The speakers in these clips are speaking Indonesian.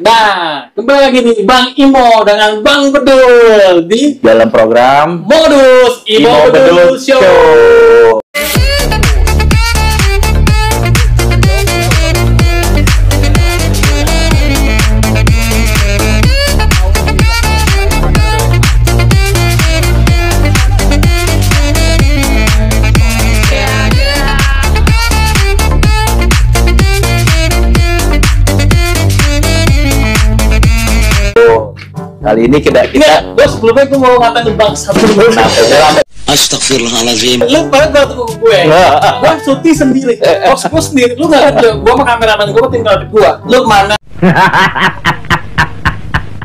Nah, kembali lagi nih Bang Imo dengan Bang Bedul di dalam program Modus Imo Bedul Show. Kali ini kita Gue sebelumnya gue mau ngatain Bang satu dulu. Astagfirullahaladzim. Lu pada gak tunggu gue? Gue cuti sendiri. Box gue sendiri. Lu gak ada. Gue sama kameramen gue tinggal di gue. Lu mana?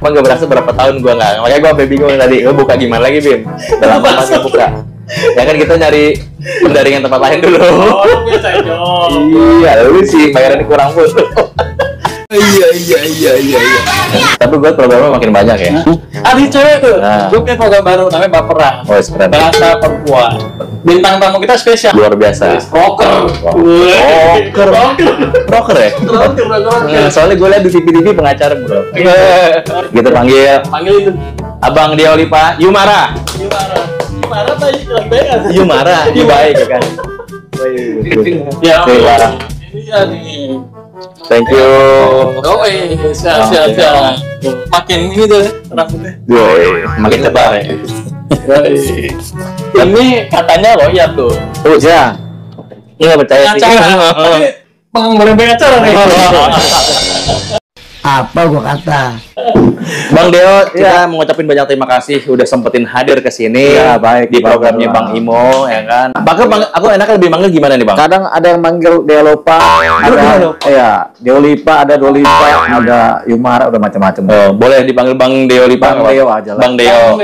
Emang gak berasa berapa tahun gue nggak, makanya gue sampai bingung tadi. Gue buka gimana lagi, Bim? Dalam lama nggak buka. Ya kan kita nyari pendaringan tempat lain dulu. Oh, lu biasa job. Iya, lu sih bayarannya kurang pun. Iya. Tapi gue programnya makin banyak ya. Ada cewek tuh. Nah. Gue punya program baru namanya Baperan. Oh, keren. Bahasa perempuan. Bintang tamu kita spesial. Luar biasa. Rocker. Rocker ya? Nah, soalnya gue lihat di TV pengacara bro. Gitu panggil itu. Abang Diolipa Yumara. Gimana tadi lagi baik? Yumara, baik kan? Ya. Yumara. Ini ya nih. Thank you. Oh, siap. Makin ini tuh rambutnya. Makin tebal ya. Ini katanya royal tuh. Tuh ya. Ini nggak percaya sih. Pengembangan acara nih. Apa gua kata? Bang Deo, kita mengucapin banyak terima kasih udah sempetin hadir ke sini. Ya, baik, di programnya Bang Imo, ya kan. Aku enaknya lebih manggil gimana nih, Bang? Kadang ada yang manggil Deolopa, Deolipa, ada Dolipa, ada Yumara, udah macam-macam. Oh, boleh dipanggil Bang Deolipa. Bang Deo aja lah. Bang Deo.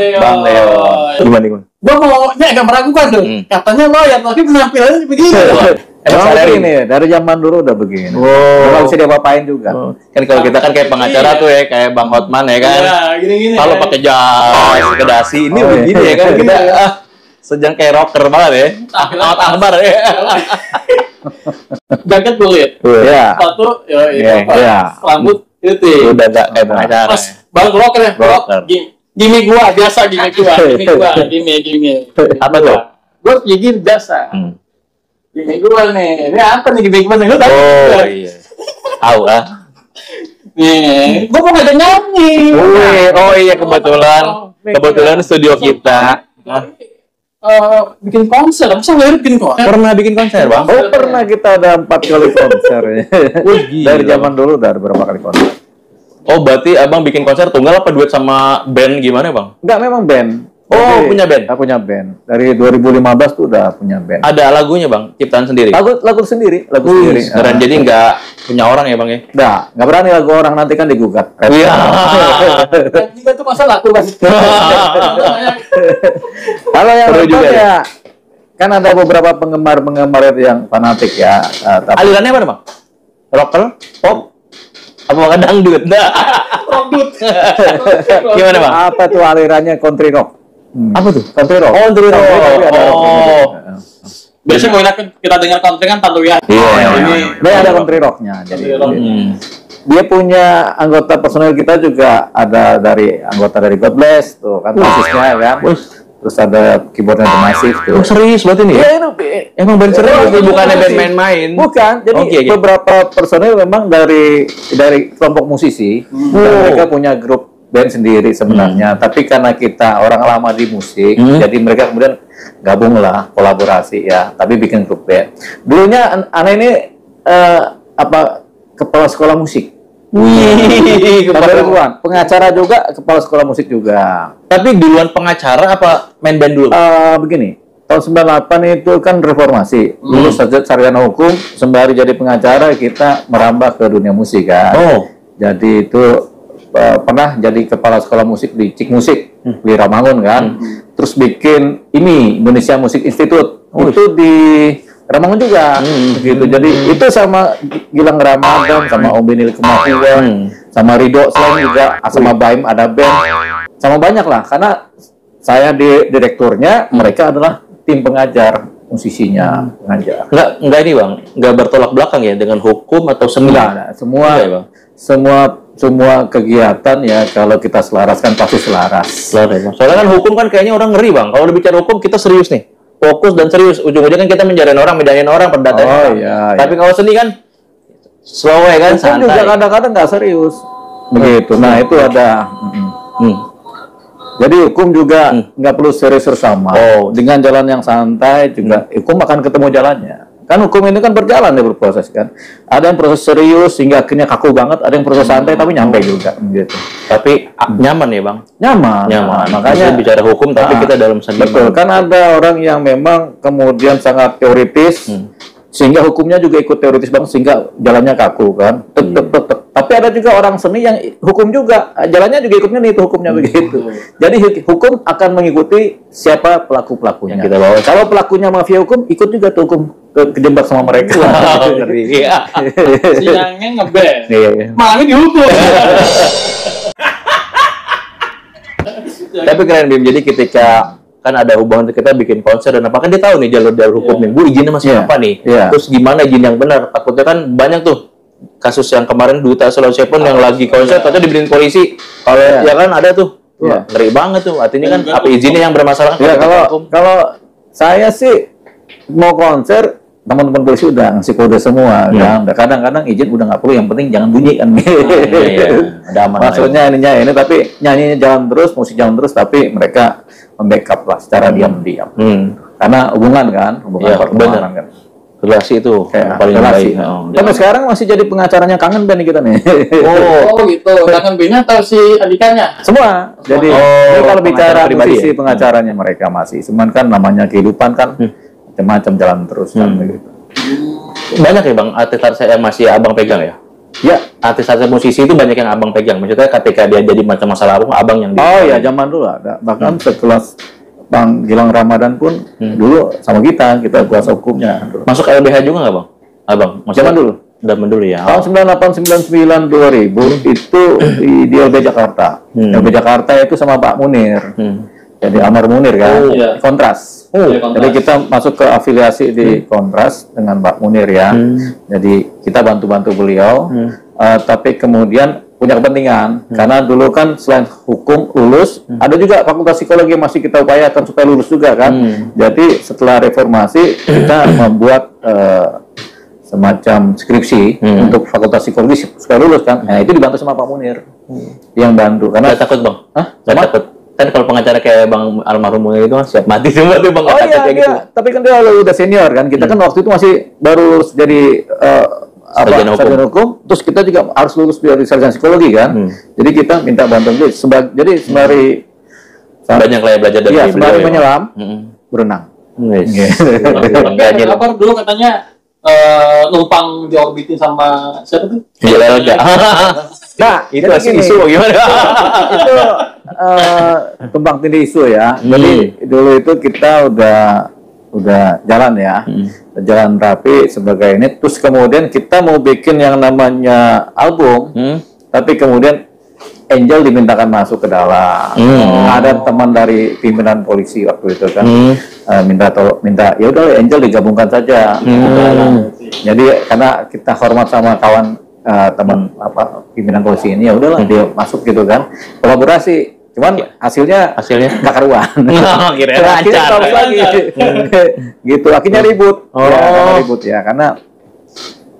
Gimana? Gue mau ini agak meragukan tuh. Katanya loyal, tapi penampilannya begini. Emang begini, dari zaman dulu udah begini. Nggak bisa diapa-apain juga. Kan kalau kita kan kayak pengacara tuh ya, kayak Bang Hotman ya kan. Iya, gini-gini. Kalau pakai jas, kedasi, ini begini ya kan. Kita sejang kayak rocker banget ya. Akbar ya. Jaket kulit. Iya. Sepatu, Iya. rambut itu. Udah gak kayak pengacara. Mas, Bang rocker ya. Rocker. Gini gua biasa gini. Apa tuh? Gua gini biasa. Gini gua nih. Ini apa nih gini gua nih? Lu tahu? Oh iya. Tahu ah. Nih, gua mau ngajak nyanyi. Oh iya kebetulan studio kita Bikin konser, masa nggak bikin konser? pernah bikin konser, Bang. Oh, pernah kita ada 4 kali konser ya. Dari zaman dulu udah ada berapa kali konser. Oh, berarti Abang bikin konser tunggal apa duet sama band gimana, Bang? Enggak, memang band. Oh, punya band? Aku punya band. Dari 2015 tuh udah punya band. Ada lagunya, Bang? Ciptaan sendiri? Lagu sendiri. Keren, jadi nggak punya orang ya, Bang ya? Nggak berani lagu orang, nanti kan digugat. Iya. Kita tuh masa laku kan? Kalau yang Perlu juga ya, kan ada beberapa penggemar yang fanatik ya. Tapi Alirannya apa, Bang? Rocker? Pop? Apa dangdut? Rockdut. Gimana, Bang? apa tuh alirannya country rock? Apa tuh? Country rock. Oh, country rock. Tapi ada rock juga. Biasanya kalau kita dengar country kan Tandu ya. Ini ada country rocknya. Jadi dia punya anggota personel kita juga ada anggota dari God Bless tuh kan basisnya kan. Terus ada keyboardnya The Massive tuh. Oh, serius berarti nih? Iya, Emang band serius, bukannya band main-main? Bukan, jadi beberapa personel memang dari kelompok musisi dan mereka punya grup band sendiri sebenarnya. Tapi karena kita orang lama di musik, jadi mereka kemudian gabung lah, kolaborasi ya. Tapi bikin grup band. Dulunya aneh ini kepala sekolah musik. Pengacara juga, kepala sekolah musik juga. Tapi duluan pengacara apa main band dulu? Begini, tahun 98 itu kan reformasi. Lulus sarjana hukum, sembari jadi pengacara kita merambah ke dunia musik kan. Jadi itu pernah jadi kepala sekolah musik di Cik Musik di Ramangun kan. Terus bikin ini Indonesia Music Institute. Itu di Ramangun juga gitu. Jadi itu sama Gilang Ramadan, sama Om Benil Kemahiwan, sama Ridho Selain juga, sama Baim ada band, sama banyak lah. Karena saya di direkturnya, mereka adalah tim pengajar musisinya, pengajar. Enggak ini Bang, enggak bertolak belakang ya dengan hukum atau seni. Enggak, semua semua kegiatan ya kalau kita selaraskan pasti selaras. Soalnya kan hukum kan kayaknya orang ngeri bang. Kalau bicara hukum kita serius nih, fokus dan serius. Ujung-ujungnya kan kita menjarain orang, medayain orang, perdataan orang. Iya, Tapi kalau seni kan slow ya kan, hukum santai. juga kadang-kadang nggak serius. Begitu. Nah itu ada. Jadi hukum juga nggak perlu serius sama. Dengan jalan yang santai juga hukum akan ketemu jalannya. Kan hukum ini kan berjalan ya, berproses kan. Ada yang proses serius sehingga akhirnya kaku banget, ada yang proses santai tapi nyampe juga gitu. Tapi nyaman ya bang? Nyaman. Makanya bicara hukum tapi kita dalam seni. Betul. Kan ada orang yang memang kemudian sangat teoritis sehingga hukumnya juga ikut teoritis banget sehingga jalannya kaku kan. Tapi ada juga orang seni yang hukum juga jalannya juga ikutnya nih itu hukumnya begitu. Jadi hukum akan mengikuti siapa pelaku-pelakunya. Yang kita bawa. Kalau pelakunya mafia hukum ikut juga tuh hukum kejebak sama mereka. Iya. Siangnya ngeband. Iya. Malangnya dihukum. Tapi keren Bim. Jadi ketika kan ada hubungan kita bikin konser dan apa kan dia tahu nih jalur-jalur hukum nih. Bu izinnya masih apa nih? Terus gimana izin yang benar? Takutnya kan banyak tuh kasus yang kemarin Duta Sulawesi pun yang lagi konser atau dibeliin polisi. Kalau ya kan ada tuh. Ngeri banget tuh. Artinya kan apa izinnya yang bermasalah? Ya kalau saya sih mau konser teman-teman polisi udah ngasih kode semua kan. Kadang-kadang izin udah nggak perlu, yang penting jangan bunyi kan. Ada aman. Maksudnya ininya ini tapi nyanyinya jalan terus, musik jalan terus tapi mereka membackup lah secara diam-diam. Karena hubungan pertemanan kan. Relasi itu paling relasi. baik. Sampai sekarang masih jadi pengacaranya Kangen Band kita nih. Oh gitu. Kangen Bandnya atau si Andikanya? Semua. Jadi kalau bicara musisi pengacaranya mereka masih. Cuman kan namanya kehidupan kan macam-macam jalan terus kan begitu. Banyak ya bang artis-artis yang masih abang pegang ya? Ya, artis-artis musisi itu banyak yang abang pegang. Maksudnya ketika dia jadi macam masalah abang yang zaman dulu ada. Bahkan sekelas Bang Gilang Ramadan pun dulu sama kita kuasa hukumnya. Masuk LBH juga nggak bang? Abang? Zaman dulu. Zaman dulu ya. Tahun 98, 99, 2000 itu di LB Jakarta. LB Jakarta itu sama Pak Munir. Jadi Amar Munir kan. Kontras. Jadi kita masuk ke afiliasi di Kontras dengan Pak Munir ya. Jadi kita bantu-bantu beliau. Tapi kemudian punya kepentingan karena dulu kan selain hukum lulus ada juga fakultas psikologi yang masih kita upayakan supaya lulus juga kan. Jadi setelah reformasi kita membuat semacam skripsi untuk fakultas psikologi supaya lulus kan. Nah itu dibantu sama Pak Munir yang bantu. Karena Gak takut bang? Gak takut? Kan kalau pengacara kayak Bang almarhum Munir itu siap mati semua tuh bang. Gitu. Tapi kan dia udah senior kan. Kita kan waktu itu masih baru jadi sarjana hukum, terus kita juga harus lulus dari sarjana psikologi kan. Jadi kita minta bantuan dulu. Jadi sembari banyak lah ya belajar dari sembari menyelam, berenang. Apa dulu katanya numpang diorbitin sama siapa tuh? Nah, itu isu gimana? Itu tumpang tindih isu ya. Jadi dulu itu kita udah jalan ya, jalan rapi sebagai ini. Terus kemudian kita mau bikin yang namanya album, tapi kemudian Angel dimintakan masuk ke dalam. Ada teman dari pimpinan polisi waktu itu kan, minta ya udah Angel digabungkan saja. Jadi karena kita hormat sama kawan teman pimpinan polisi ini, ya udahlah dia masuk gitu kan, kolaborasi. Cuman hasilnya nggak karuan. Akhirnya tahu lagi. Gitu, akhirnya ribut. Ribut ya, karena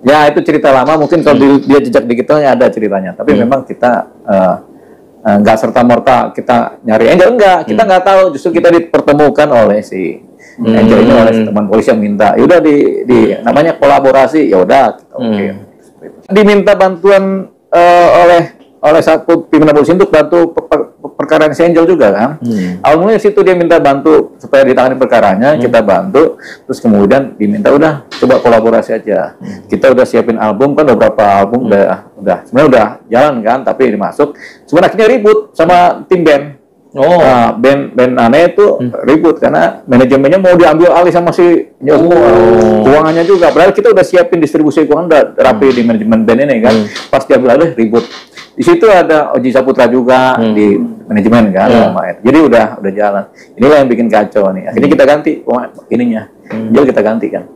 ya itu cerita lama. Mungkin kalau dia jejak digitalnya ada ceritanya. Tapi memang kita nggak serta merta kita nyari Angel, enggak. Kita nggak tahu. Justru kita dipertemukan oleh si Angel ini oleh teman polisi yang minta. Ya udah di namanya kolaborasi. Ya udah. Diminta bantuan oleh satu pimpinan polisi untuk bantu perkara si Angel juga kan. Awalnya situ dia minta bantu supaya ditangani perkaranya, kita bantu. Terus kemudian diminta udah coba kolaborasi aja. Kita udah siapin album kan, beberapa album udah sebenarnya udah jalan kan, tapi dimasuk. Sebenarnya akhirnya ribut sama tim band. Band aneh itu ribut karena manajemennya mau diambil alih sama si keuangannya juga. Padahal kita udah siapin distribusi keuangan udah rapi di manajemen band ini kan. Pas diambil alih ribut. Di situ ada Oji Saputra juga di manajemen kan. Jadi udah jalan. Inilah yang bikin kacau nih. Akhirnya kita ganti ininya. Jadi kita ganti kan.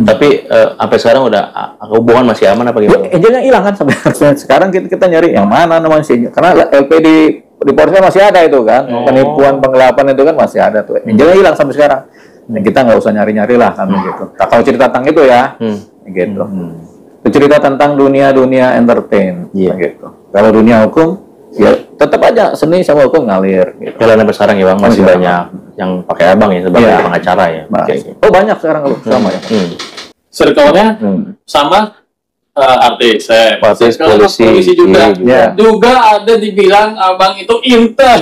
Tapi sampai sekarang udah hubungan masih aman apa gimana? Angelnya hilang kan sampai sekarang kita nyari yang mana namanya sih. Karena LP di ponsel masih ada itu kan. Penipuan, penggelapan itu kan masih ada tuh. Angelnya hilang sampai sekarang. Dan kita nggak usah nyari-nyari lah kan gitu. Kalau cerita tentang itu ya, gitu. Itu cerita tentang dunia entertain, gitu. Kalau dunia hukum, ya tetap aja seni sama hukum ngalir. Gitu. Jalan sampai sekarang ya bang, masih banyak yang pakai abang ya sebagai pengacara ya. Oh banyak sekarang kalau sama ya. Circle-nya sama artis, polisi juga. Juga ada dibilang abang itu intel.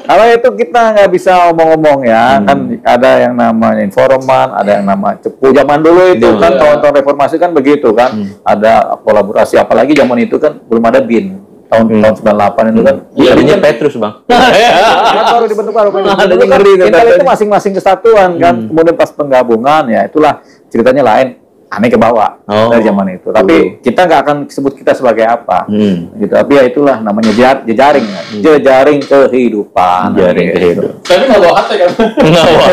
Kalau itu kita nggak bisa omong-omong ya, kan ada yang namanya informan, ada yang nama cepu. Zaman dulu itu kan tahun-tahun reformasi kan begitu kan, ada kolaborasi, apalagi zaman itu kan belum ada BIN. Tahun 98 itu kan. Jadinya Petrus bang. Baru dibentuk baru. Intel itu masing-masing kesatuan kan. Kemudian pas penggabungan ya itulah ceritanya lain. Aneh ke bawah dari zaman itu. Tapi kita nggak akan sebut kita sebagai apa. Gitu. Tapi ya itulah namanya jejaring. Jejaring kehidupan. Jejaring kehidupan. Tapi nggak bawa hati kan? Nggak bawa.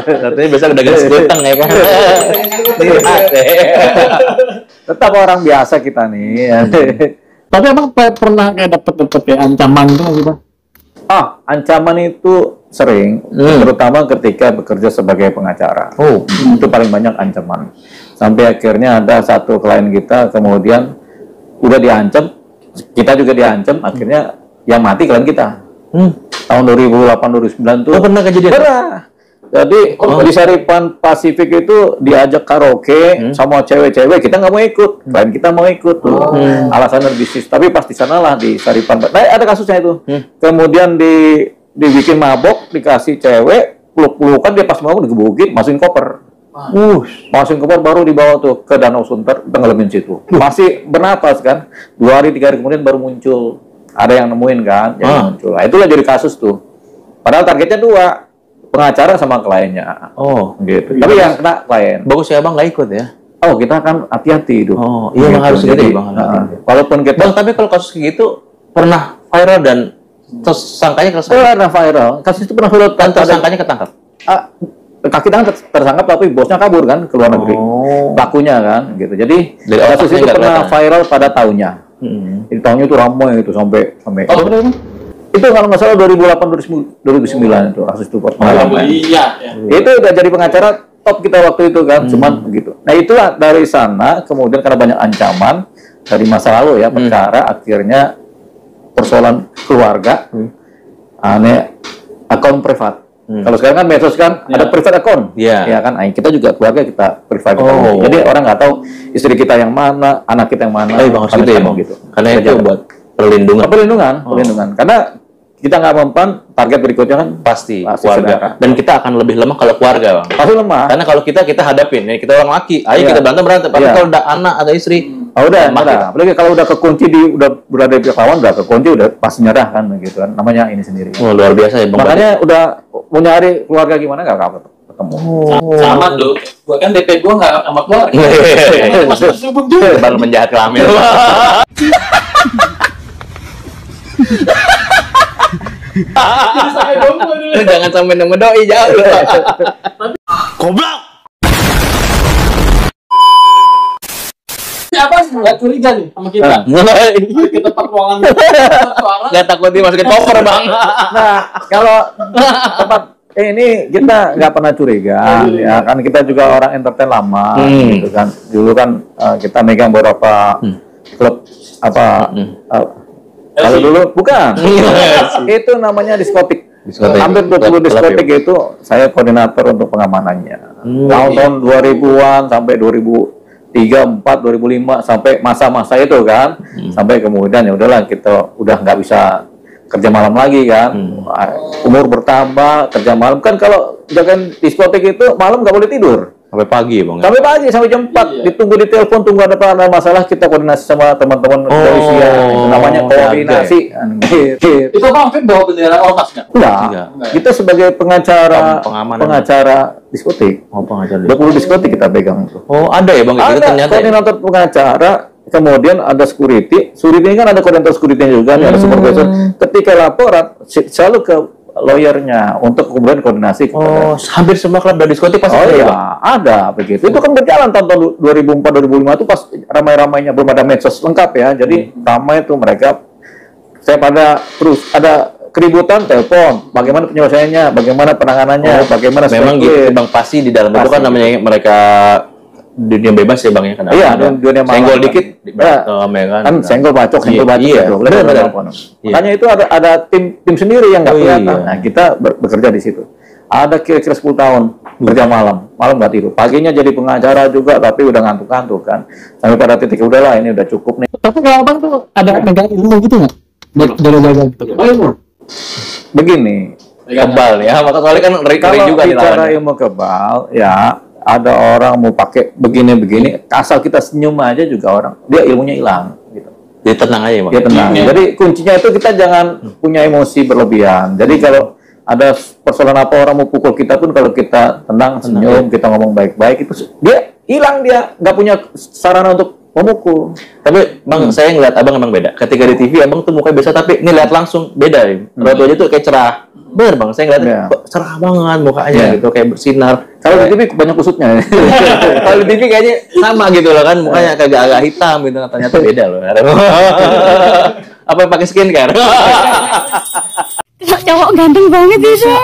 Katanya biasa dagang sekutang ya kan. Tetap orang biasa kita nih. Tapi abang pernah kayak dapet ya ancaman itu nggak sih bang? Ancaman itu sering, terutama ketika bekerja sebagai pengacara. Itu paling banyak ancaman. Sampai akhirnya ada satu klien kita kemudian udah diancam, kita juga diancam, akhirnya yang mati klien kita. Tahun 2008-2009 tuh. Pernah kejadian? Pernah. Jadi di Saripan Pasifik itu diajak karaoke sama cewek-cewek, kita nggak mau ikut, klien kita mau ikut tuh, alasannya bisnis. Tapi pas di sana lah di Saripan, nah ada kasusnya itu. Kemudian dibikin mabok, dikasih cewek, peluk-pelukan, dia pas mau digebukin, masukin koper. Masukin koper baru dibawa tuh ke Danau Sunter, tenggelamin situ. Masih bernapas kan, 2 hari 3 hari kemudian baru muncul. Ada yang nemuin kan, yang muncul. Nah, itulah jadi kasus tuh. Padahal targetnya 2. Pengacara sama kliennya. Gitu. Tapi yang kena klien. Bagus ya bang nggak ikut ya? Kita kan hati-hati itu. Iya gitu. Harus gitu bang. Walaupun kita. Bang, tapi kalau kasus kayak gitu pernah viral dan tersangkanya pernah viral. Kasus itu pernah viral. Dan tersangkanya ketangkap. Kaki tangan tersangkap tapi bosnya kabur kan ke luar negeri. Pelakunya kan, gitu. Jadi kasus itu pernah viral pada tahunnya. Di tahunnya itu ramai itu sampai. Itu kalau nggak salah 2008-2009 itu kasus itu pengalaman. Itu udah jadi pengacara top kita waktu itu kan, cuman begitu. Nah itulah dari sana kemudian karena banyak ancaman dari masa lalu ya perkara akhirnya persoalan keluarga, akun privat. Kalau sekarang kan medsos kan ada private account, ya kan. Kita juga keluarga kita private account. Jadi orang nggak tahu istri kita yang mana, anak kita yang mana. Bang, gitu ya, gitu. Karena itu buat perlindungan. Karena kita nggak mempan, target berikutnya kan pasti keluarga. Dan kita akan lebih lemah kalau keluarga, bang. Pasti lemah. Karena kalau kita hadapin, ya kita orang laki, ayo kita berantem. Tapi kalau udah anak atau istri, udah. Apalagi kalau udah kekunci udah berada di kawan, udah kekunci, udah pasti nyerah kan, gitu kan. Namanya ini sendiri. Luar biasa ya, bang. Makanya udah mau nyari keluarga gimana nggak ketemu. Sama tuh. Gua kan DP gua nggak sama keluarga. Masih sibuk juga. Baru menjahat kelamin. Jangan sampai nemu doi jauh. Goblok. Apa nggak curiga nih sama kita? Kita tempat ruangan suara. Nggak takut dimasukin koper bang. Nah kalau tempat ini kita nggak pernah curiga, ya kan kita juga orang entertain lama, gitu kan. Dulu kan kita megang beberapa klub kalau dulu bukan, itu namanya diskotik. Hampir 20 diskotik itu saya koordinator untuk pengamanannya. Tahun 2000-an sampai 2003, 4, 2005 sampai masa-masa itu kan, sampai kemudian ya udahlah kita udah nggak bisa kerja malam lagi kan, umur bertambah kerja malam kan kalau jagain diskotik itu malam nggak boleh tidur. Sampai pagi bang. Sampai pagi, sampai jam 4. Ditunggu di telepon, tunggu ada masalah, kita koordinasi sama teman-teman kepolisian. Itu namanya koordinasi. Itu bang Fit bawa bendera ormas nggak? Enggak. Kita sebagai pengacara diskotik. Pengacara 20 diskotik kita pegang. Ada ya bang? Ada koordinator pengacara. Kemudian ada security ini kan ada koordinator security juga, ada supervisor. Ketika laporan selalu ke lawyernya untuk kemudian koordinasi. Hampir semua klub dan diskotik pasti ada. Iya, ada begitu. Itu kan berjalan tahun 2004-2005 itu pas ramai-ramainya, belum ada medsos lengkap ya. Jadi ramai itu mereka, saya pada terus ada keributan, telepon, bagaimana penyelesaiannya, bagaimana penanganannya, bagaimana memang gitu Bang, pasti di dalam itu kan namanya mereka dunia bebas ya Bang ya kan. Iya, dunia malam. Senggol dikit kan senggol bacok gitu. Benar. Makanya itu ada tim sendiri yang nggak kelihatan. Nah, kita bekerja di situ. Ada kira-kira 10 tahun kerja malam nggak tidur. Paginya jadi pengacara juga, tapi udah ngantuk-ngantuk kan. Sampai pada titik udahlah ini udah cukup nih. Tapi kalau Abang tuh ada pegang ilmu gitu nggak? Jaga gitu. Begini. Kebal ya, maka soalnya kan kalau juga bicara ilmu kebal, ya ada orang mau pakai begini-begini, asal kita senyum aja juga orang, dia ilmunya hilang. Gitu. Dia tenang aja Bang. Dia tenang. Jadi kuncinya itu kita jangan punya emosi berlebihan. Jadi kalau ada persoalan apa orang mau pukul kita pun kalau kita tenang, senyum, kita ngomong baik-baik itu dia hilang, dia nggak punya sarana untuk memukul. Tapi Bang, saya ngeliat Abang emang beda. Ketika di TV Abang tuh mukanya biasa, tapi ini lihat langsung beda ya. Raut aja tuh kayak cerah. Bener Bang, saya ngeliat kok cerah banget mukanya gitu, kayak bersinar. Kalau di TV banyak kusutnya. Kalau di TV kayaknya sama gitu loh kan, mukanya agak hitam gitu, ternyata beda loh. Apa yang pakai skincare? Cowok ganteng banget bisa.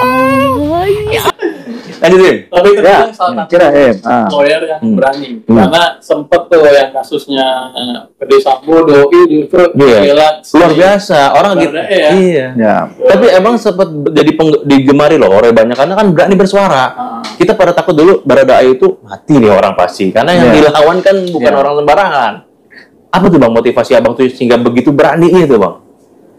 Lanjutin. Tapi itu yang salah satu lawyer yang berani. Karena sempet tuh yang kasusnya Fede Sambo, Doi itu bilang luar biasa. Orang gitu. Iya. Tapi emang sempet jadi digemari loh oleh banyak karena kan berani bersuara. Kita pada takut dulu Baradae itu mati nih orang pasti. Karena yang dilawan kan bukan orang sembarangan. Apa tuh Bang motivasi Abang tuh sehingga begitu berani itu Bang?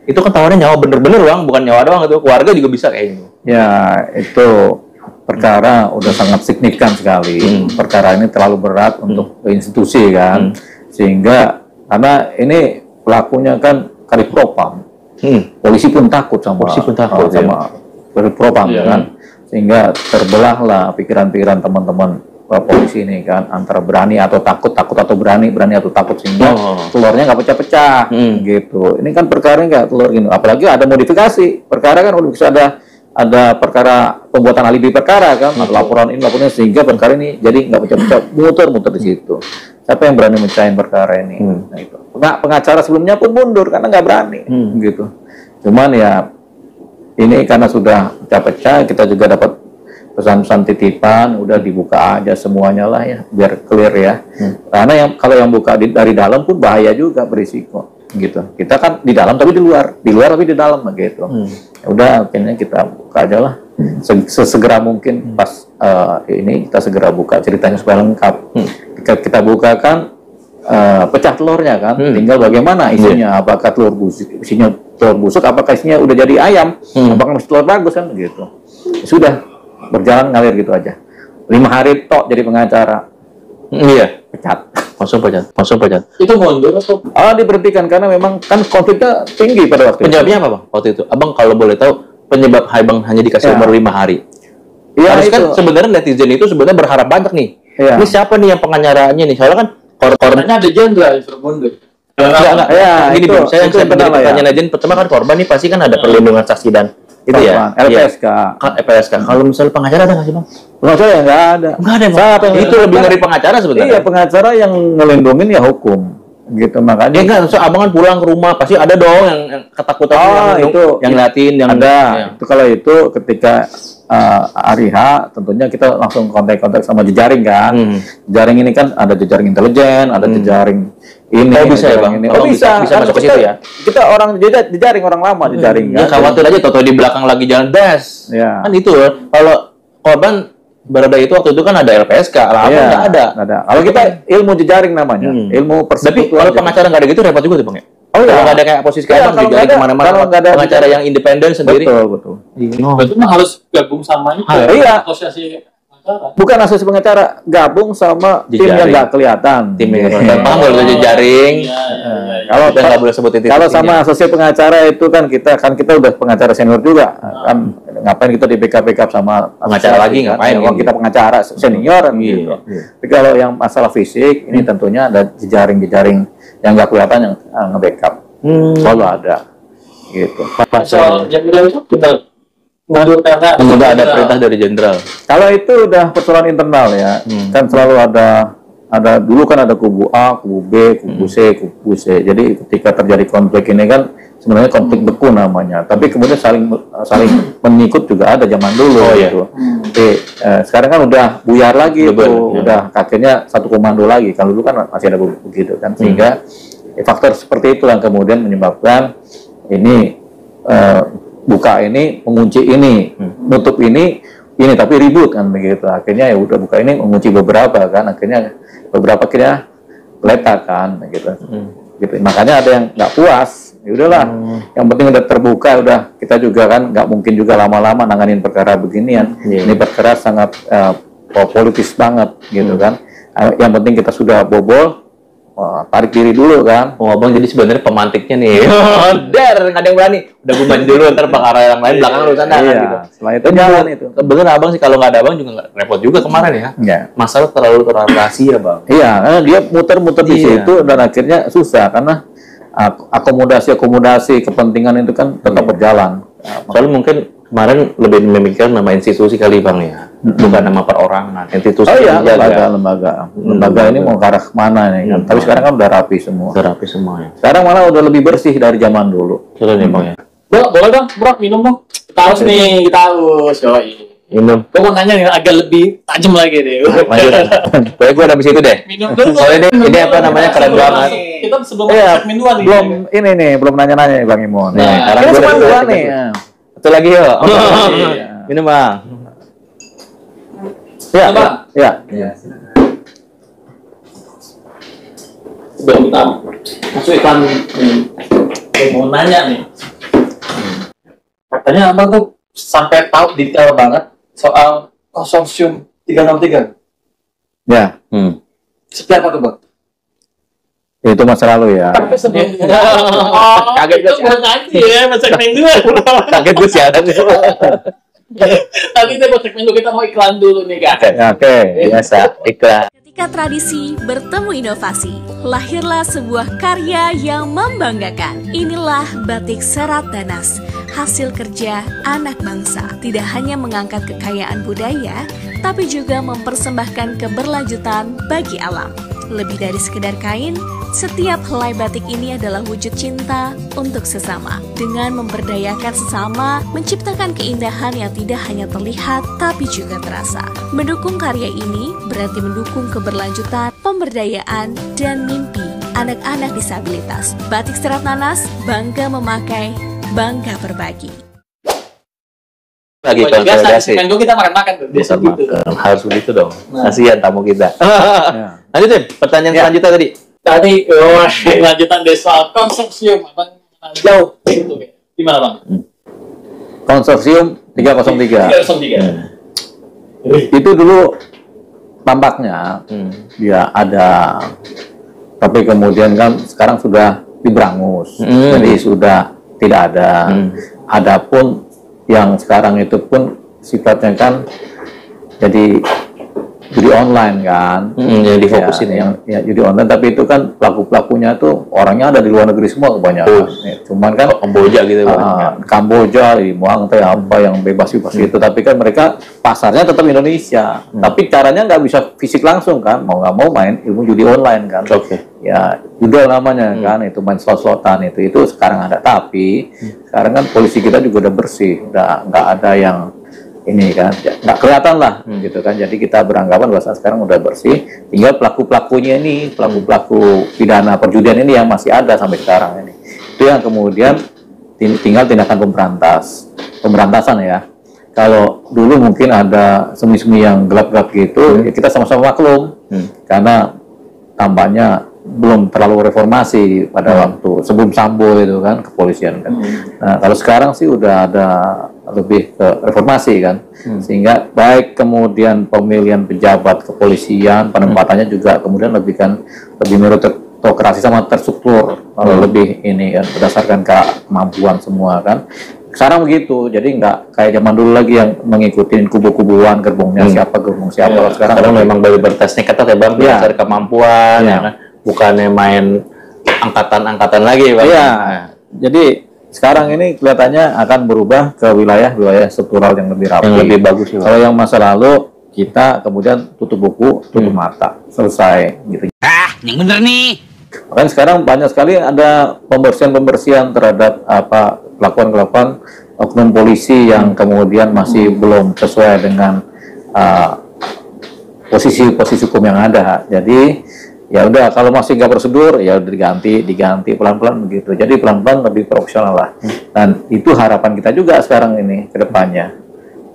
Itu kan tawarnya nyawa bener-bener Bang, bukan nyawa doang itu, keluarga juga bisa kayaknya. Ya, itu perkara udah sangat signifikan sekali. Perkara ini terlalu berat untuk institusi kan. Sehingga karena ini pelakunya kan Kadipropam. Polisi pun takut sama Kadipropam kan. Sehingga terbelahlah pikiran-pikiran teman-teman polisi ini kan, antara berani atau takut atau berani atau takut, sehingga telurnya nggak pecah-pecah gitu. Ini kan perkara nggak telur gini, apalagi ada modifikasi perkara kan, udah bisa ada perkara pembuatan alibi perkara kan, atau laporan sehingga perkara ini jadi nggak pecah-pecah, muter di situ. Siapa yang berani mecahin perkara ini? Nah itu. Pengacara sebelumnya pun mundur karena nggak berani gitu. Cuman ya ini karena sudah pecah-pecah, kita juga dapat pesan-pesan titipan, udah dibuka aja semuanya lah ya, biar clear ya. Karena kalau yang buka dari dalam pun bahaya juga, berisiko gitu. Kita kan di dalam tapi di luar tapi di dalam gitu. Udah akhirnya kita buka aja lah, sesegera mungkin pas ini kita segera buka ceritanya supaya lengkap. Kita bukakan pecah telurnya kan, tinggal bagaimana isinya, apakah telur busuk, apakah isinya udah jadi ayam, apakah masih telur bagus kan gitu. Sudah berjalan ngalir gitu aja. 5 hari tok jadi pengacara. Iya, pecat. Langsung pecat. Itu mundur atau? Diberhentikan karena memang kan konfliknya tinggi pada waktu Penyebabnya apa Bang waktu itu? Abang kalau boleh tahu penyebab Abang hanya dikasih umur 5 hari. Iya, kan sebenarnya netizen itu sebenarnya berharap banyak nih. Ini siapa nih yang pengacaranya nih? Soalnya kan korbannya ada jenderal yang suruh mundur. Gini Bang, saya menjadi pertanyaan netizen, pertama kan korban nih pasti kan ada perlindungan saksi dan itu ya, LPSK. Kalau misalnya pengacara ada nggak sih Bang? Pengacara ya nggak ada. Itu lebih dari pengacara sebenarnya. Iya, pengacara yang ngelindungin ya hukum, gitu makanya. Ya nggak, so abang kan pulang ke rumah pasti ada dong yang ketakutan yang ngeliatin, yang ada. Itu kalau itu ketika hari H, tentunya kita langsung kontak sama jejaring kan. Jejaring ini kan ada jejaring intelijen, ada jejaring ini. Bisa ya Bang? Bisa masuk ke situ ya. Kita orang jejaring, orang lama jejaring kan. Ya khawatir aja toto di belakang lagi jalan das. Ya. Kan itu kalau korban Baradae itu waktu itu kan ada LPSK, nggak ada. Kalau kita ilmu jejaring namanya, ilmu persekutuan. Tapi kalau pengacara nggak ada gitu repot juga tuh Bang ya. Kalau nggak ada kayak posisi kayak Bang jejaring kemana-mana, pengacara yang independen sendiri. Betul. Berarti harus gabung sama itu. Iya. Asosiasi pengacara. Bukan asosiasi pengacara, gabung sama tim yang nggak kelihatan. Tim yang paham kalau jejaring. Kalau nggak boleh sebutin. Kalau sama asosiasi pengacara itu kan kita udah pengacara senior juga kan, ngapain kita di backup sama pengacara lagi ngapain? Kita pengacara senior gitu. Tapi kalau yang masalah fisik ini tentunya ada jejaring yang nggak kelihatan yang nge-backup. Selalu ada gitu. Soal jaminan itu kita mundur karena ada perintah dari jenderal. Kalau itu udah persoalan internal ya, kan selalu ada dulu kan ada kubu A, kubu B, kubu C, kubu C. Jadi ketika terjadi konflik ini kan sebenarnya konflik beku namanya. Tapi kemudian saling mengikut juga ada zaman dulu gitu. Tapi sekarang kan udah buyar lagi udah kakinya satu komando lagi. Kalau dulu kan masih ada begitu kan, sehingga faktor seperti itu yang kemudian menyebabkan ini buka ini, mengunci ini, nutup ini tapi ribut kan begitu. Akhirnya ya udah buka ini, mengunci beberapa kan, akhirnya beberapa kira letak kan gitu. Gitu. Makanya ada yang nggak puas. Ya udahlah, yang penting udah terbuka, udah kita juga kan nggak mungkin juga lama-lama nanganin perkara beginian. Ini perkara sangat politis banget gitu kan. Yang penting kita sudah bobol, tarik diri dulu kan. Abang jadi sebenarnya pemantiknya nih. Nggak ada yang berani. Udah gue mandi dulu, ntar perkara yang lain belakang lu sana kan gitu. Setelah itu jalan itu. Bener abang sih, kalau nggak ada abang juga nggak repot juga kemarin ya. Masalah terlalu rahasia bang. Iya, karena dia muter-muter di situ dan akhirnya susah karena akomodasi kepentingan itu kan tetap berjalan. Soalnya mungkin kemarin lebih memikirkan nama institusi kali bang ya, bukan nama perorangan. Institusi lembaga ini mau ke arah kemana nih kan? Tapi sekarang kan udah rapi semua. Ya. Sekarang malah udah lebih bersih dari zaman dulu. Betul nih bang ya. Bro, boleh dong, bro, minum dong. Kita harus nih, kita harus. Minum. Gue mau nanya nih, agak lebih tajam lagi deh. Lanjut. Pokoknya gue habis itu deh. Minum dulu. Soalnya ini apa namanya, keren banget. Kita sebelum segmen 2 nih. Belum nanya-nanya Bang Imon. Nah, kita cuma 2 nih. Satu lagi yuk. Minum bang. Ya. Sebelum kita masuk iklan nih, gue mau nanya nih. Katanya abang tuh sampai tahu detail banget soal konsorsium 363. Ya. Seperti apa tuh bang? Itu masa lalu ya. Tapi sebelum kaget gue bukan nanti ya, segmen 2. Kaget gue sih ada nih. Tapi kita buat segmen 2, kita mau iklan dulu nih guys. Oke. Biasa iklan. Ketika tradisi bertemu inovasi, lahirlah sebuah karya yang membanggakan. Inilah Batik Serat Danas, hasil kerja anak bangsa. Tidak hanya mengangkat kekayaan budaya, tapi juga mempersembahkan keberlanjutan bagi alam. Lebih dari sekedar kain, setiap helai batik ini adalah wujud cinta untuk sesama. Dengan memberdayakan sesama, menciptakan keindahan yang tidak hanya terlihat, tapi juga terasa. Mendukung karya ini berarti mendukung keberlanjutan, pemberdayaan, dan mimpi anak-anak disabilitas. Batik Serat Danas, bangga memakai, bangga berbagi. Lagi konsolidasi. Segmen 2 kita makan-makan tuh. Biasa gitu. Harus begitu dong. Kasihan tamu kita. Lanjut deh, pertanyaan selanjutnya tadi. Lanjutan dari soal konsorsium. Abang jauh itu gimana bang? Konsorsium 303. Itu dulu tampaknya dia ada, tapi kemudian kan sekarang sudah diberangus, jadi sudah tidak ada. Adapun yang sekarang itu pun sifatnya kan jadi judi online kan, yang difokusin ya judi online, tapi itu kan pelakunya tuh orangnya ada di luar negeri semua kebanyakan. Cuman kan Kamboja gitu Kamboja, Muang teh apa yang bebas itu, tapi kan mereka pasarnya tetap Indonesia, tapi caranya nggak bisa fisik langsung kan, mau nggak mau main ilmu judi online kan. Ya judul namanya kan, itu main slot-slotan itu sekarang ada, tapi sekarang kan polisi kita juga udah bersih, udah nggak ada yang ini kan, nggak kelihatan lah gitu kan. Jadi kita beranggapan bahwa sekarang udah bersih, tinggal pelakunya ini, pelaku pidana perjudian ini yang masih ada sampai sekarang ini. Itu yang kemudian tinggal tindakan pemberantasan ya. Kalau dulu mungkin ada semi-semi yang gelap-gelap gitu, ya kita sama-sama maklum, karena tampaknya belum terlalu reformasi pada waktu sebelum Sambo itu kan, kepolisian kan. Nah kalau sekarang sih udah ada lebih ke reformasi kan, sehingga baik kemudian pemilihan pejabat kepolisian, penempatannya juga kemudian lebih meritokrasi sama terstruktur, lebih ini kan, berdasarkan kemampuan semua kan. Sekarang begitu, jadi nggak kayak zaman dulu lagi yang mengikuti kubu-kubuan, gerbong siapa. Sekarang memang baru bertesnya ketat ya bang, berdasar kemampuan, ya kan? Bukannya main angkatan-angkatan lagi bang. Iya. Jadi Sekarang ini kelihatannya akan berubah ke wilayah struktural yang lebih rapi. Yang lebih bagus. Ya, kalau yang masa lalu kita kemudian tutup buku, tutup mata, selesai gitu. Ini bener nih. Bahkan sekarang banyak sekali ada pembersihan terhadap kelakuan oknum polisi yang kemudian masih belum sesuai dengan posisi hukum yang ada. Jadi ya udah, kalau masih nggak prosedur ya udah diganti pelan-pelan begitu. Jadi pelan-pelan lebih profesional lah. Dan itu harapan kita juga sekarang ini ke depannya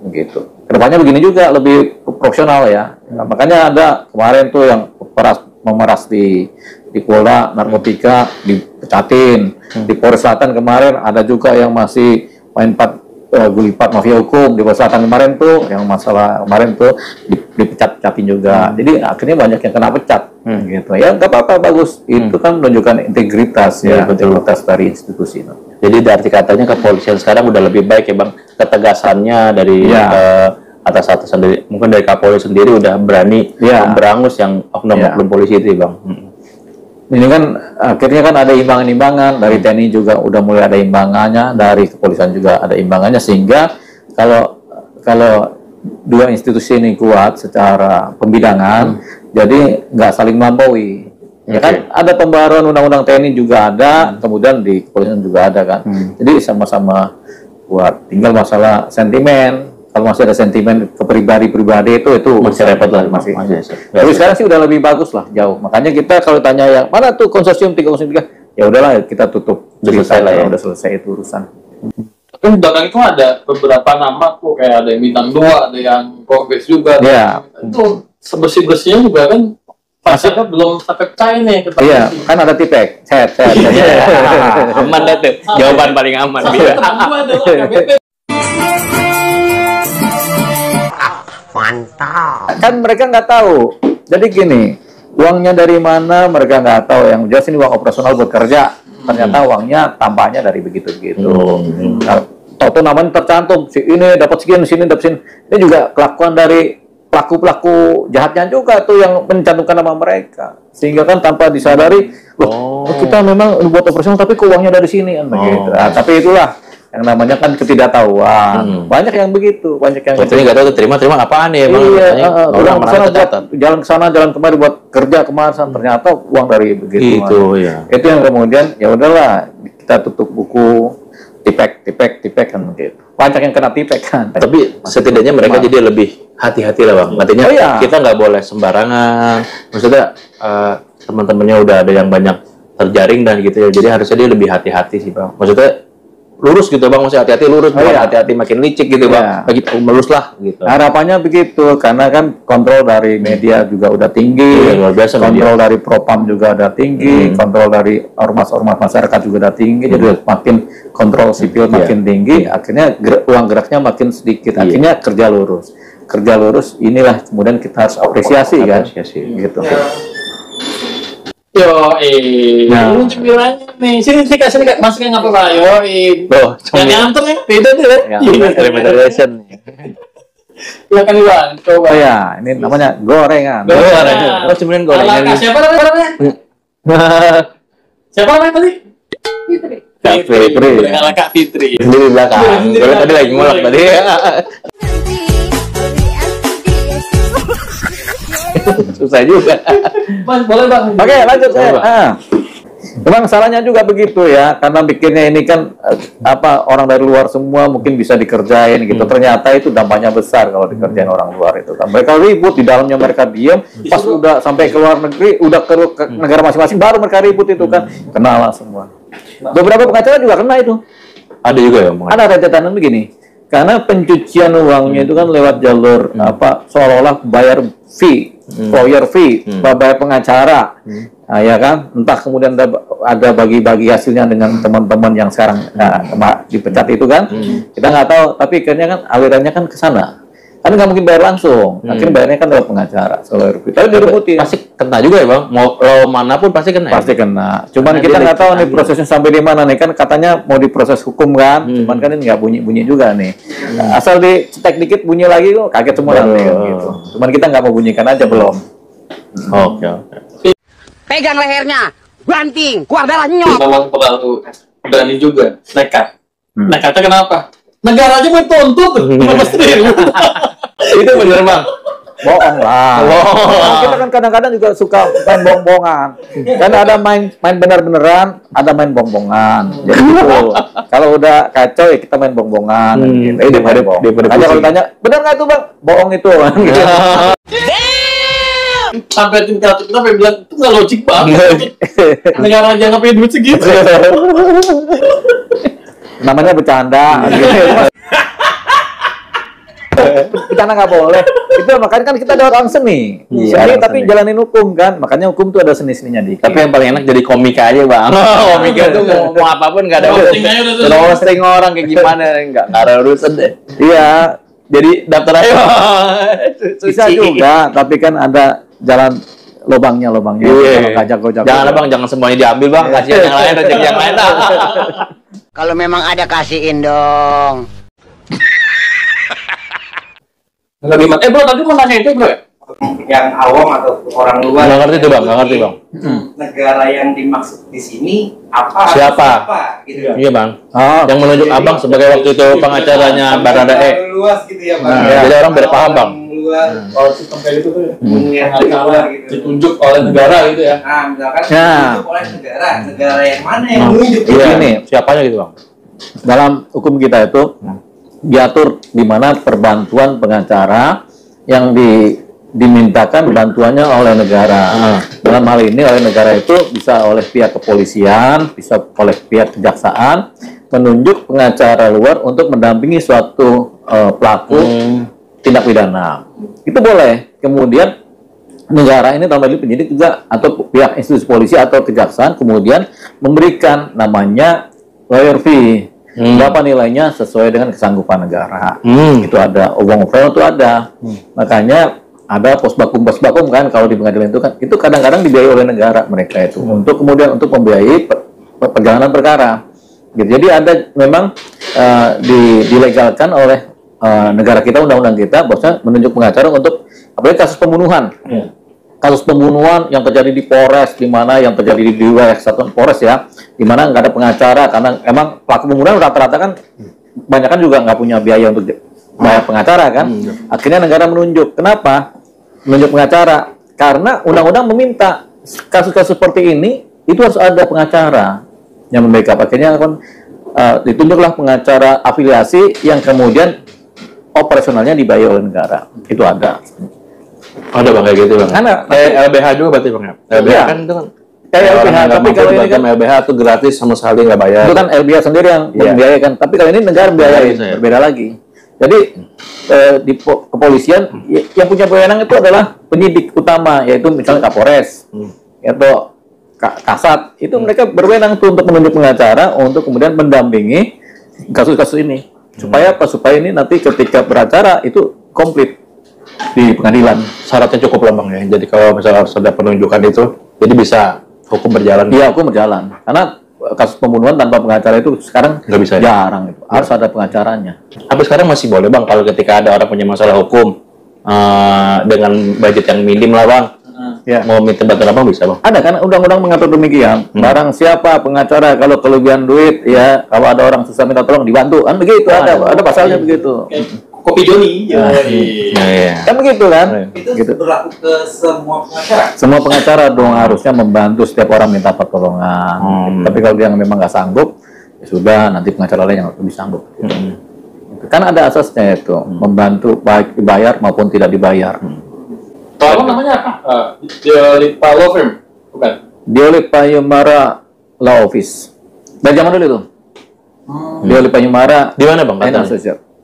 begitu. Kedepannya begini juga lebih profesional ya. Nah, makanya ada kemarin tuh yang memeras di Polda narkotika dipecatin. Di Polres Selatan kemarin ada juga yang masih main gulipat mafia hukum di Polres Selatan kemarin tuh, yang masalah kemarin tuh dipecat-pecatin juga. Jadi akhirnya banyak yang kena pecat gitu. Ya nggak apa-apa, bagus. Itu kan menunjukkan integritas ya, integritas dari institusi. Jadi arti katanya kepolisian sekarang udah lebih baik ya Bang, ketegasannya dari atas-atasan, dari mungkin dari Kapolri sendiri udah berani memberangus yang oknum-oknum polisi itu Bang. Ini kan akhirnya kan ada imbangan-imbangan dari TNI juga udah mulai ada imbangannya, dari kepolisian juga ada imbangannya, sehingga kalau dua institusi ini kuat secara pembidangan, jadi nggak saling melampaui. Ya kan ada pembaruan undang-undang TNI juga ada, kemudian di kepolisian juga ada kan. Jadi sama-sama kuat. Tinggal masalah sentimen. Kalau masih ada sentimen ke pribadi itu masih repot lah masih. Tapi sekarang sih udah lebih bagus lah, jauh. Makanya kita kalau tanya yang mana tuh konsorsium 303, ya udahlah kita tutup. Udah selesai lah ya. Udah selesai itu urusan. Tapi belakang itu ada beberapa nama kok, kayak ada yang bintang 2, ada yang progres juga. Iya. Itu sebersih-bersihnya juga kan pasnya belum sampai pecah nih. Iya, kan ada tipek. Set. Aman deh tuh. Jawaban paling aman. Mantap. Kan mereka nggak tahu. Jadi gini, uangnya dari mana mereka nggak tahu. Yang jelas ini uang operasional buat kerja. Ternyata uangnya tampaknya dari begitu-begitu. Tahu namanya tercantum. Si ini dapat sekian, sini dapat sini. Ini juga kelakuan dari pelaku-pelaku jahatnya juga tuh yang mencantumkan nama mereka. Sehingga kan tanpa disadari, loh, kita memang buat operasional tapi uangnya dari sini kan begitu. Nah, tapi itulah yang namanya kan ketidaktahuan. Banyak yang begitu, banyak yang jadi nggak tahu terima apaan ya Bang. Iya, orang sana buat jalan ke sana, jalan kemari buat kerja kemasan, ternyata uang dari begitu. Itu ya. Itu yang kemudian ya udahlah kita tutup buku, tipek kan begitu. Banyak yang kena tipek kan. Tapi setidaknya mereka jadi lebih hati-hati lah Bang. Artinya kita nggak boleh sembarangan. Maksudnya teman-temannya udah ada yang banyak terjaring dan gitu ya. Jadi harusnya dia lebih hati-hati sih Bang. Maksudnya lurus gitu Bang, masih hati-hati lurus, bukan hati-hati makin licik gitu Bang. Bagi lurus lah gitu. Harapannya begitu, karena kan kontrol dari media juga udah tinggi, luar biasa, kontrol dari Propam juga udah tinggi, kontrol dari ormas-ormas masyarakat juga udah tinggi, jadi makin kontrol sipil makin tinggi, akhirnya uang geraknya makin sedikit, akhirnya kerja lurus, inilah kemudian kita harus apresiasi kan, gitu. Ini cemilannya nih. Sini kasih masukin apa Pak? Yang nganter ya, beda deh. Limitation. Silakan Bang, coba. Oh ya, ini namanya gorengan. Oh, cemilan gorengan. Siapa namanya? Siapa namanya tadi? Fitri. Kak Fitri. Di belakang. Gue tadi lagi ngolok tadi. Susah juga. Mas, boleh Bang. Oke, lanjut saya. Memang salahnya juga begitu ya, karena bikinnya ini kan orang dari luar semua mungkin bisa dikerjain gitu. Ternyata itu dampaknya besar kalau dikerjain orang luar itu. Mereka ribut, di dalamnya mereka diam, pas udah sampai ke luar negeri, udah ke negara masing-masing baru mereka ribut itu kan. Kenalah semua. Beberapa pengacara juga kena itu. Ada juga ya, ada rentetan begini. Karena pencucian uangnya itu kan lewat jalur seolah-olah bayar fee, lawyer fee, bayar pengacara, ya kan? Entah kemudian ada bagi-bagi hasilnya dengan teman-teman yang sekarang dipecat itu kan? Kita nggak tahu, tapi akhirnya kan alirannya kan ke sana. Kan nggak mungkin bayar langsung, akhirnya bayarnya kan lewat pengacara, lawyer fee. Tapi direbutin. Pasti kena juga ya Bang, mau lo manapun pasti kena. Pasti kena. Cuman kita nggak tahu nih prosesnya sampai di mana nih, kan katanya mau diproses hukum kan, cuman kan ini nggak bunyi-bunyi juga nih. Asal dicetek dikit bunyi lagi kok kaget semua orang nih gitu. Cuman kita nggak mau bunyikan aja belum. Oke. Pegang lehernya, banting, keluar darah nyok. Memang terlalu berani juga, nekat. Nekatnya kenapa? Negara aja mau tuntut, 15 triliun. Itu bener bang. Bohong lah. Kita kan kadang-kadang juga suka main bohong-bohongan. Karena ada main benar-beneran, ada main bohong-bohongan. Jadi gitu. Kalau udah kacau ya kita main bohong-bohongan. Gitu. Daripada kalau tanya, benar nggak itu bang? Bohong itu. Gitu. Sampai tim kreatif kita bilang itu nggak logik banget. Negara aja nggak punya duit segitu. Namanya bercanda. Bercanda nggak boleh. Itu makanya kan kita ada orang seni. Seni tapi jalanin hukum kan. Makanya hukum tuh ada seni-seninya dikit. Tapi yang paling enak jadi komika aja bang. Komika tuh mau apapun nggak ada roasting orang kayak gimana, nggak ada urusan deh. Iya. Jadi daftar aja. Bisa juga, tapi kan ada jalan lubangnya. Iya. Jangan bang, jangan semuanya diambil bang. Kasih yang lain, rezeki yang lain. Kalau memang ada kasihin dong. Bagaimana? Bro, tadi mau nanya itu bro ya? Yang awam atau orang luar. Nggak ngerti tuh bang, nggak ngerti bang. Negara yang dimaksud di sini apa? Siapa? Gitu ya? Iya bang. Yang menunjuk abang sebagai waktu itu pengacaranya Baradae. Luas gitu ya bang. Jadi orang berpaham bang. Kalau sistem kayak gitu tuh ya. Pengacara gitu. Ditunjuk oleh negara gitu ya. Nah, misalkan ditunjuk oleh negara yang mana yang menunjuk? Ini Siapanya gitu bang? dalam hukum kita itu diatur di mana perbantuan pengacara yang dimintakan bantuannya oleh negara. Dalam hal ini oleh negara itu bisa oleh pihak kepolisian, bisa oleh pihak kejaksaan menunjuk pengacara luar untuk mendampingi suatu pelaku tindak pidana. Itu boleh. Kemudian negara ini dalam hal ini penyidik juga atau pihak institusi polisi atau kejaksaan kemudian memberikan namanya lawyer fee. Berapa nilainya sesuai dengan kesanggupan negara. Itu ada, obong-obong itu ada. Makanya ada posbakum kan kalau di pengadilan itu kan itu kadang-kadang dibiayai oleh negara mereka itu untuk kemudian untuk membiayai perjalanan perkara. Gitu. Jadi ada memang dilegalkan oleh negara kita, undang-undang kita, bosnya menunjuk pengacara untuk apalagi kasus pembunuhan. Kasus pembunuhan yang terjadi di Polres, di mana yang terjadi di wilayah Satuan Polres ya, di mana nggak ada pengacara karena emang pelaku pembunuhan rata-rata kan banyak kan juga nggak punya biaya untuk bayar pengacara kan. Akhirnya negara menunjuk. Kenapa menunjuk pengacara? Karena undang-undang meminta kasus-kasus seperti ini itu harus ada pengacara yang membackup. Akhirnya kan ditunjuklah pengacara afiliasi yang kemudian operasionalnya dibayar oleh negara. Itu ada. Ada bang kayak gitu bang. Kayak LBH juga berarti bang ya. LBH kan itu kan kayak LBH, tapi kalau ini kan LBH itu gratis sama sekali nggak bayar. Itu kan LBH sendiri yang membiayakan. Tapi kalau ini negara membiayai, berbeda lagi. Jadi di kepolisian yang punya wewenang itu adalah penyidik utama, yaitu misalnya Kapolres atau Kasat. Itu mereka berwenang tuh untuk menunjuk pengacara untuk kemudian mendampingi kasus-kasus ini. Supaya apa? Supaya ini nanti ketika beracara itu komplit di pengadilan. Syaratnya cukup lah bang ya. Jadi kalau misalnya harus ada penunjukan itu, jadi bisa hukum berjalan. Iya, hukum berjalan. Karena kasus pembunuhan tanpa pengacara itu sekarang nggak bisa. Jarang itu. Harus ada pengacaranya. Tapi sekarang masih boleh bang kalau ketika ada orang punya masalah hukum dengan budget yang minim lah bang. Mau minta bantuan apa bisa bang? Ada kan undang-undang mengatur demikian. Barang siapa pengacara kalau kelebihan duit ya, kalau ada orang susah minta tolong dibantu kan begitu. Ada pasalnya begitu. Kopi Joni. Kan begitu kan? Itu gitu. berlaku ke semua pengacara? Semua pengacara dong harusnya membantu setiap orang minta pertolongan. Tapi kalau dia memang nggak sanggup, ya sudah nanti pengacara lain yang lebih sanggup. Kan ada asasnya itu, membantu baik dibayar maupun tidak dibayar. Kalau namanya apa? Diolipa Law Firm? Bukan? Diolipa Yumara Law Office. Dari zaman dulu itu. Diolipa Yumara. Di mana bang?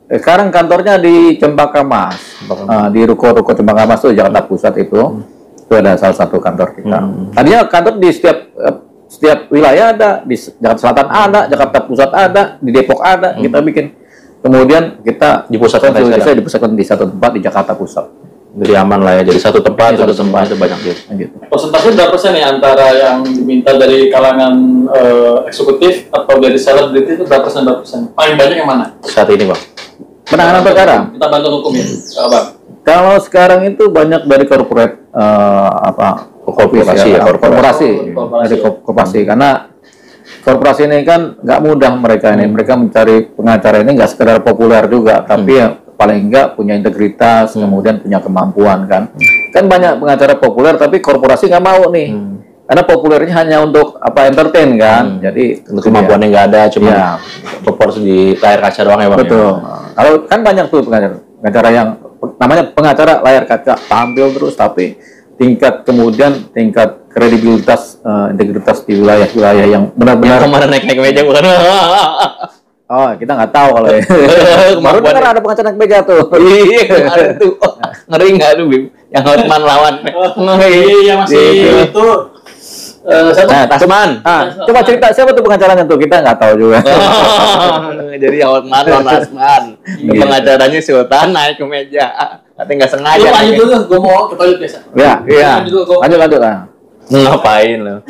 Sekarang kantornya di Cempaka Mas, di ruko-ruko Cempaka Mas itu Jakarta Pusat itu ada salah satu kantor kita. Tadinya kantor di setiap wilayah ada, di Jakarta Selatan ada, Jakarta Pusat ada, di Depok ada, kita bikin. Kemudian kita dipusatkan di satu tempat di Jakarta Pusat. Jadi aman lah ya, jadi satu tempat, itu banyak gitu. Persentase berapa persen nih antara yang diminta dari kalangan eksekutif atau dari selebriti itu berapa persen? Paling banyak yang mana? Saat ini bang? Penanganan perkara. Kita bantu hukum ya, Bang. Kalau sekarang itu banyak dari korporasi dari korporasi karena korporasi ini kan nggak mudah mereka ini. Mereka mencari pengacara ini nggak sekedar populer juga, tapi ya paling enggak punya integritas, kemudian punya kemampuan kan. Kan banyak pengacara populer, tapi korporasi nggak mau nih. Karena populernya hanya untuk entertain kan. Jadi kemampuannya nggak ada, cuma populer di layar kaca doang ya Bang. Betul. Kalau kan banyak tuh pengacara yang namanya pengacara layar kaca, tampil terus, tapi tingkat kredibilitas, integritas di wilayah-wilayah yang benar-benar kemarin naik meja bukan? Oh, kita nggak tahu kalau ya. Baru dengar ada pengacara naik meja tuh. Iya, kemarin tuh. Ngeri nggak tuh, Bim? Yang Hotman lawan. Iya, masih itu. Tasman. Coba cerita siapa tuh pengacaranya tuh, kita nggak tahu juga. Jadi Hotman lawan Tasman. Pengacaranya Sultan naik ke meja. Tapi nggak sengaja. Lanjut dulu, gue mau ke toilet biasa. Iya. Lanjut lah. Ngapain lo?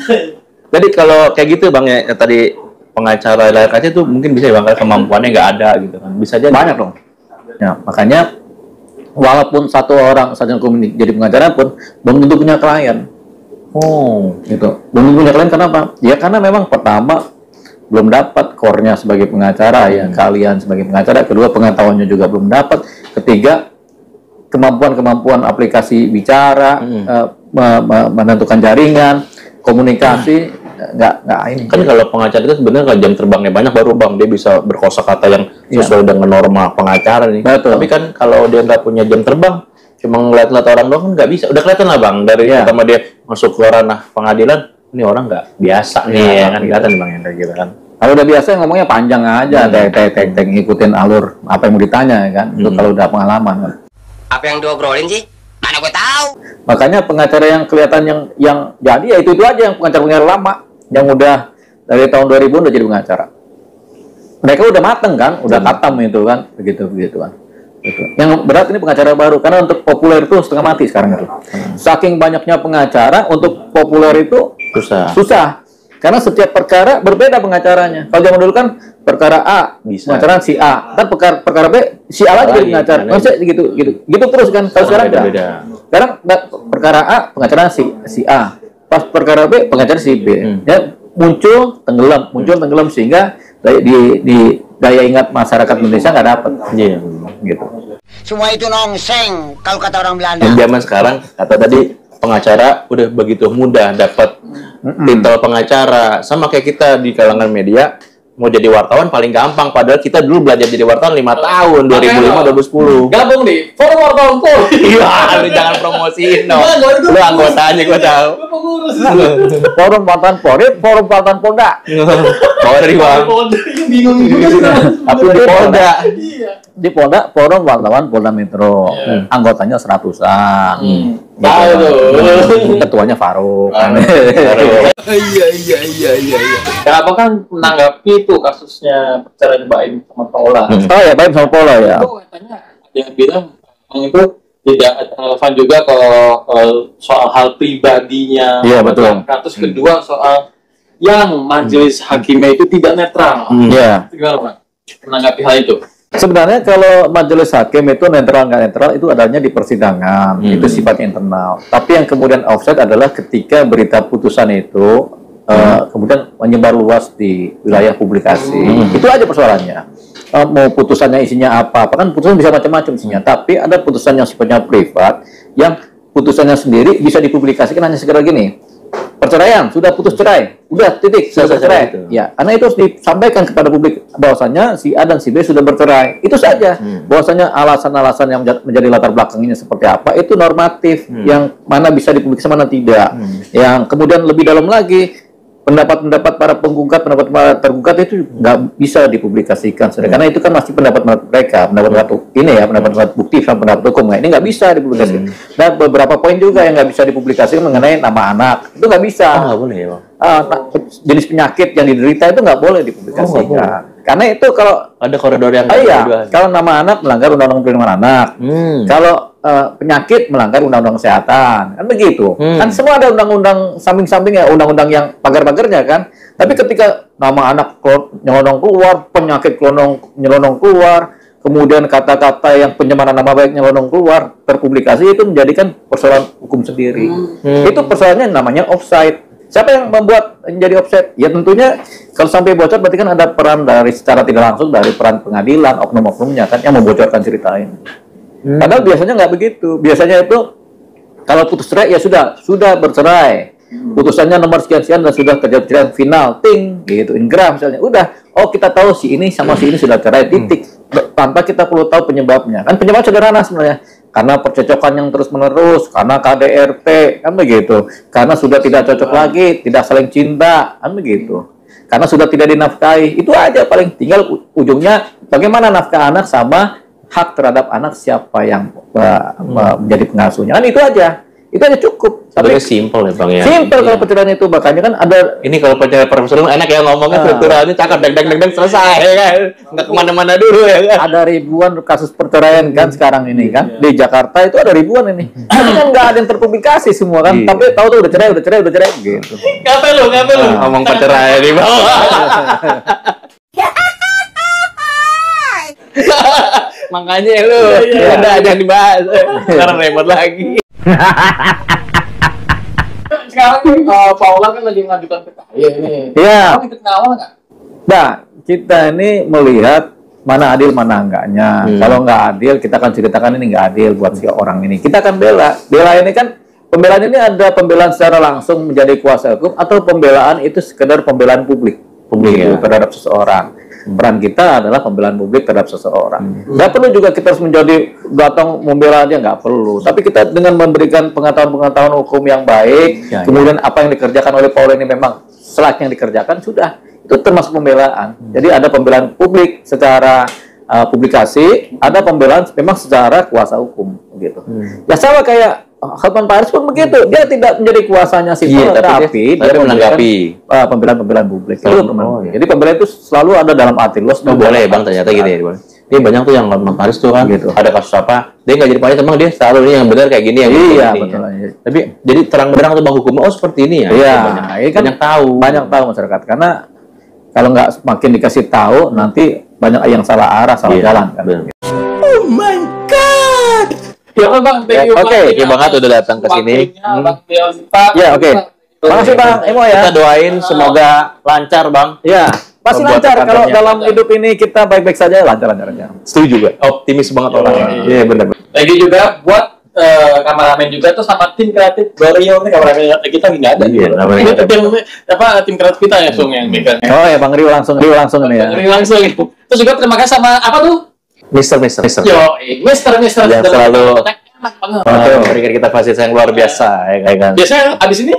Jadi kalau kayak gitu Bang ya, tadi pengacara layar kaca itu mungkin bisa Bang, kemampuannya nggak ada gitu kan. Bisa aja banyak dong. Ya, makanya walaupun satu orang saja jadi pengacara pun belum tentu punya klien. Gitu. Belum tentu punya klien kenapa? Ya karena memang pertama belum dapat core-nya sebagai pengacara ya, kalian sebagai pengacara, kedua pengetahuannya juga belum dapat, ketiga kemampuan aplikasi bicara, menentukan jaringan, komunikasi nggak ini. Kan kalau pengacara itu sebenarnya kalau jam terbangnya banyak baru Bang dia bisa berkosakata yang sesuai dengan norma pengacara nih. Betul. Tapi kan kalau dia nggak punya jam terbang, cuma ngeliat-ngeliat orang doang kan nggak bisa. Udah kelihatan lah Bang dari pertama dia masuk ke ranah pengadilan, ini orang nggak biasa nih ya kan, kelihatan Bang yang kayak gitu kan. Kalau udah biasa ngomongnya panjang aja, ngikutin alur apa yang mau ditanya kan. Itu kalau udah pengalaman kan. Apa yang diobrolin sih? Mana gue tahu. Makanya pengacara yang kelihatan yang jadi ya itu aja, yang pengacara lama yang udah dari tahun 2000 udah jadi pengacara. Mereka udah mateng kan, udah katam itu kan, begitu kan. Gitu. Yang berat ini pengacara baru, karena untuk populer itu setengah mati sekarang itu. Saking banyaknya pengacara, untuk populer itu susah. Karena setiap perkara berbeda pengacaranya. Kalau zaman dulu kan perkara A, pengacaraan si A, kan perkara B si A lagi jadi pengacara. Maksudnya gitu terus kan. Kalau sekarang beda. Sekarang perkara A pengacaraan si A, pas perkara B pengacara si B. Ya muncul tenggelam sehingga di daya ingat masyarakat Indonesia nggak dapat. Iya, gitu. Semua itu nongseng kalau kata orang Belanda. Dan zaman sekarang kata tadi pengacara udah begitu mudah dapat titel pengacara, sama kayak kita di kalangan media mau jadi wartawan paling gampang, padahal kita dulu belajar jadi wartawan 5 tahun, 2005 2010. Gabung di Forum Wartawan Polri. Iya, lu jangan promosiin dong. Lu anggotanya gua tahu. Forum Wartawan Polri, Forum Wartawan Polda. Polri Bang. Bingung juga. Tapi di Polda. Di Polda, Forum Wartawan Polda Metro. Anggotanya 100-an. Tahu tuh. Ketuanya Faruk. Iya. Kenapa kan menanggapi itu kasusnya perceraian Baim sama Paula? Oh ya, Baim sama Paula ya. Itu katanya ada yang bilang itu tidak relevan juga ke soal hal pribadinya. Iya betul. Terus kedua soal yang majelis hakimnya itu tidak netral. Iya. Gimana Pak menanggapi hal itu? Sebenarnya kalau majelis hakim itu netral nggak netral itu adanya di persidangan, itu sifatnya internal. Tapi yang kemudian offside adalah ketika berita putusan itu kemudian menyebar luas di wilayah publikasi. Itu aja persoalannya. Mau putusannya isinya apa kan putusan bisa macam-macam isinya. Tapi ada putusan yang sifatnya privat, yang putusannya sendiri bisa dipublikasikan hanya sekedar gini. Perceraian, sudah putus cerai, udah titik, selesai cerai. Ya, karena itu harus disampaikan kepada publik bahwasanya si A dan si B sudah bercerai. Itu saja. Bahwasanya alasan-alasan yang menjadi latar belakangnya seperti apa itu normatif, yang mana bisa dipublikasikan, mana tidak. Yang kemudian lebih dalam lagi pendapat-pendapat para penggugat, pendapat para tergugat itu nggak bisa dipublikasikan, karena itu kan masih pendapat mereka, pendapat bukti sama pendapat hukum. Ini nggak bisa dipublikasikan. Dan beberapa poin juga yang nggak bisa dipublikasikan mengenai nama anak, itu nggak bisa. Nggak boleh ya Bang? Jenis penyakit yang diderita itu nggak boleh dipublikasikan. Karena itu kalau ada koridor yang kalau nama anak melanggar undang-undang perlindungan anak, kalau penyakit melanggar undang-undang kesehatan, kan begitu. Kan semua ada undang-undang samping-samping ya, undang-undang yang pagar-pagarnya kan. Tapi ketika nama anak nyelonong keluar, penyakit nyelonong keluar, kemudian kata-kata yang pencemaran nama baik nyelonong keluar, terpublikasi, itu menjadikan persoalan hukum sendiri. Itu persoalannya namanya offside. Siapa yang membuat menjadi offset? Ya tentunya kalau sampai bocor berarti kan ada peran dari secara tidak langsung dari peran pengadilan, oknum-oknumnya kan yang membocorkan cerita ini. Padahal biasanya nggak begitu. Biasanya itu kalau putus cerai ya sudah bercerai. Putusannya nomor sekian-sekian dan sudah terjadi final, ting, gitu, ingram misalnya. Udah, oh kita tahu si ini sama si ini sudah cerai, titik. Tanpa kita perlu tahu penyebabnya. Kan penyebab sederhana sebenarnya. Karena percocokan yang terus-menerus, karena KDRT, kan begitu. Karena sudah tidak cocok lagi, tidak saling cinta, kan begitu. Karena sudah tidak dinafkahi, itu aja paling. Tinggal ujungnya bagaimana nafkah anak sama hak terhadap anak siapa yang menjadi pengasuhnya. Kan itu aja. Itu aja cukup. Tapi simple ya Bang ya. Simple kalau perceraian itu, makanya kan ada. Ini kalau perceraian profesional enak ya ngomongnya struktural ini cakap deg selesai ya kan. Nggak kemana-mana dulu ya kan. Ada ribuan kasus perceraian kan sekarang ini kan. Di Jakarta itu ada ribuan ini. Tapi kan nggak ada yang terpublikasi semua kan. Tapi tahu tuh udah cerai gitu. Ngapain lu? Ngomong perceraian di bawah. Makanya lu udah aja dibahas. Sekarang repot lagi. Sekarang Paula kan lagi mengajukan PKI ini. Iya. Kamu ikut ngawal nggak? Nah, kita ini melihat mana adil mana enggaknya. Kalau nggak adil, kita akan ceritakan ini nggak adil buat si orang ini. Kita akan bela. Bela ini kan pembelaan ini ada pembelaan secara langsung menjadi kuasa hukum atau pembelaan itu sekedar pembelaan publik ya, terhadap seseorang. Peran kita adalah pembelaan publik terhadap seseorang. Nggak perlu juga kita harus menjadi datang membela aja, nggak perlu. Tapi kita dengan memberikan pengetahuan hukum yang baik, kemudian apa yang dikerjakan oleh Paul ini memang selayaknya dikerjakan, sudah. Itu termasuk pembelaan. Jadi ada pembelaan publik secara publikasi, ada pembelaan memang secara kuasa hukum, gitu. Ya sama kayak Hotman Paris pun begitu, dia tidak menjadi kuasanya sipil, tapi dia menanggapi pembelaan publik. Jadi pembelaan itu selalu ada dalam arti luas. Boleh Bang, ternyata gini ya. Dia banyak tuh yang Hotman Paris tuh kan, gitu. Ada kasus apa, dia nggak jadi panis, emang dia selalu ini yang benar kayak gini yang iya, gini. Betul. Tapi jadi terang-benang tuh Bang hukumnya, oh seperti ini ya. Iya, banyak tahu masyarakat. Karena kalau nggak semakin dikasih tahu, nanti banyak yang salah arah, salah jalan kan. Oh my God. Ya Bang, thank you. Oke, Bang udah datang ke sini. Ya, oke. Makasih Bang Emo ya. Kita doain semoga lancar Bang. Ya, pasti lancar kalau dalam hidup ini kita baik-baik saja, lancar aja. Setuju juga. Optimis banget orang. Iya benar. Lagi juga buat kameramen juga tuh sama tim kreatif Glorio nih, kameramen kita nggak ada. Iya, tim kreatif kita ya Sung yang bikin. Oh ya Bang Rio langsung ini ya. Rio langsung. Terus juga terima kasih sama apa tuh? Mister. Yo, Mister. Yang selalu enak banget. memberikan kita fasilitas yang luar biasa, ya kan. Biasanya abis ini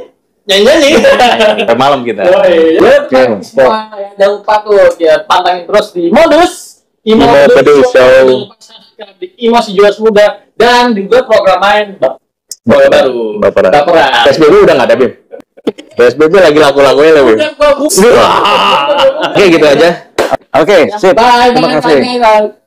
nyanyi. Sampai malam kita. Semua jangan lupa tuh ya pantangin terus di Modus Show. Di Imos Jual Muda dan juga program main baru. Baperan. PSBB udah nggak ada Bim. PSBB lagi laku-lakunya lah Bim. Oke gitu aja. Oke, sip. Bye. Terima kasih.